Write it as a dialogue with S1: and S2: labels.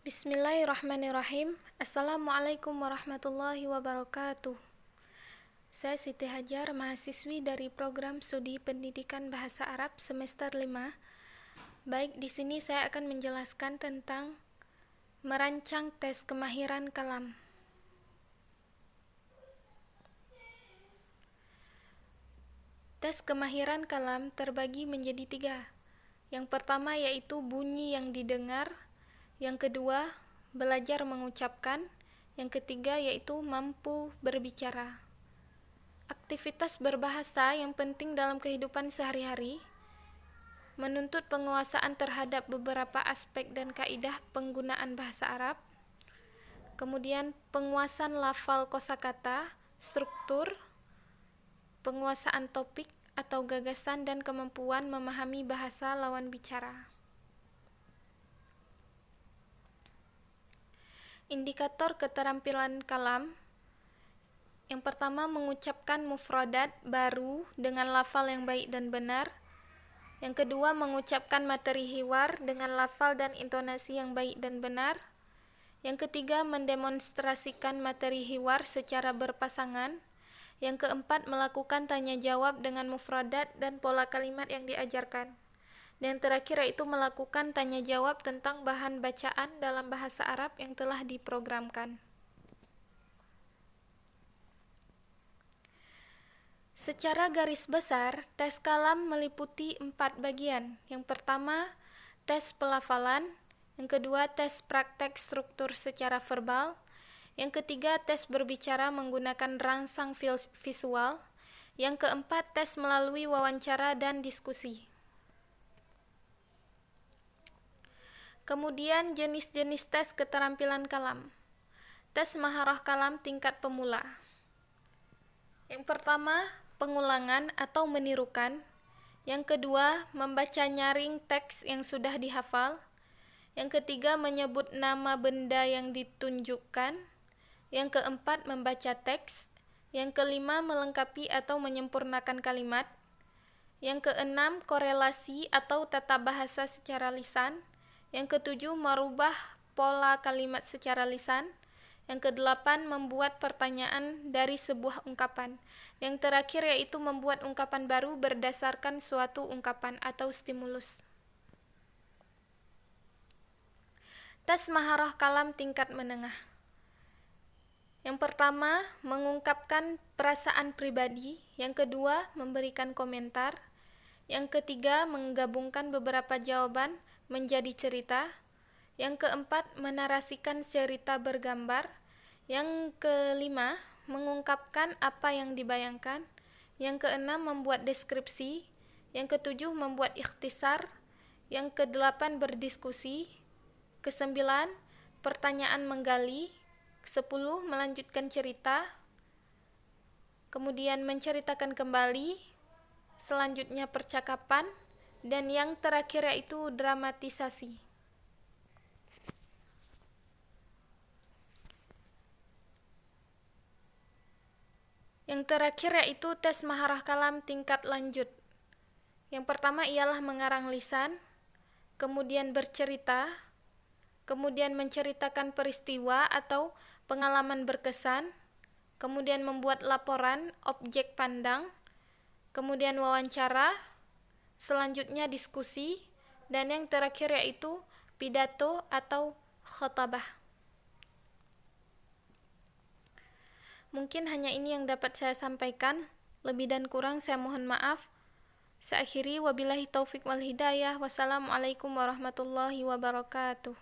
S1: Bismillahirrahmanirrahim. Assalamualaikum warahmatullahi wabarakatuh. Saya Siti Hajar, mahasiswi dari program studi pendidikan bahasa Arab semester 5. Baik, di sini saya akan menjelaskan tentang merancang tes kemahiran kalam. Tes kemahiran kalam terbagi menjadi 3. Yang pertama yaitu bunyi yang didengar, yang kedua belajar mengucapkan, yang ketiga yaitu mampu berbicara. Aktivitas berbahasa yang penting dalam kehidupan sehari-hari menuntut penguasaan terhadap beberapa aspek dan kaidah penggunaan bahasa Arab, kemudian penguasaan lafal kosakata, struktur, penguasaan topik atau gagasan, dan kemampuan memahami bahasa lawan bicara. Indikator keterampilan kalam. Yang pertama, mengucapkan mufradat baru dengan lafal yang baik dan benar. Yang kedua, mengucapkan materi hiwar dengan lafal dan intonasi yang baik dan benar. Yang ketiga, mendemonstrasikan materi hiwar secara berpasangan. Yang keempat, melakukan tanya jawab dengan mufradat dan pola kalimat yang diajarkan. Dan terakhir yaitu melakukan tanya jawab tentang bahan bacaan dalam bahasa Arab yang telah diprogramkan. Secara garis besar, tes kalam meliputi 4 bagian. Yang pertama, tes pelafalan. Yang kedua, tes praktek struktur secara verbal. Yang ketiga, tes berbicara menggunakan rangsang visual. Yang keempat, tes melalui wawancara dan diskusi. Kemudian jenis-jenis tes keterampilan kalam. Tes maharah kalam tingkat pemula. Yang pertama, pengulangan atau menirukan. Yang kedua, membaca nyaring teks yang sudah dihafal. Yang ketiga, menyebut nama benda yang ditunjukkan. Yang keempat, membaca teks. Yang kelima, melengkapi atau menyempurnakan kalimat. Yang keenam, korelasi atau tata bahasa secara lisan. Yang ketujuh, merubah pola kalimat secara lisan. Yang kedelapan, membuat pertanyaan dari sebuah ungkapan. Yang terakhir yaitu membuat ungkapan baru berdasarkan suatu ungkapan atau stimulus. Tes maharah kalam tingkat menengah. Yang pertama, mengungkapkan perasaan pribadi. Yang kedua, memberikan komentar. Yang ketiga, menggabungkan beberapa jawaban menjadi cerita. Yang keempat, menarasikan cerita bergambar. Yang kelima, mengungkapkan apa yang dibayangkan. Yang keenam, membuat deskripsi. Yang ketujuh, membuat ikhtisar. Yang kedelapan, berdiskusi. Kesembilan, pertanyaan menggali. Kesepuluh, melanjutkan cerita. Kemudian menceritakan kembali. Selanjutnya percakapan. Dan yang terakhir yaitu dramatisasi. Yang terakhir yaitu tes maharah kalam tingkat lanjut. Yang pertama ialah mengarang lisan, kemudian bercerita, kemudian menceritakan peristiwa atau pengalaman berkesan, kemudian membuat laporan objek pandang, kemudian wawancara, selanjutnya diskusi, dan yang terakhir yaitu pidato atau khotabah. Mungkin hanya ini yang dapat saya sampaikan. Lebih dan kurang saya mohon maaf. Saya akhiri, wabillahi taufik wal hidayah. Wassalamualaikum warahmatullahi wabarakatuh.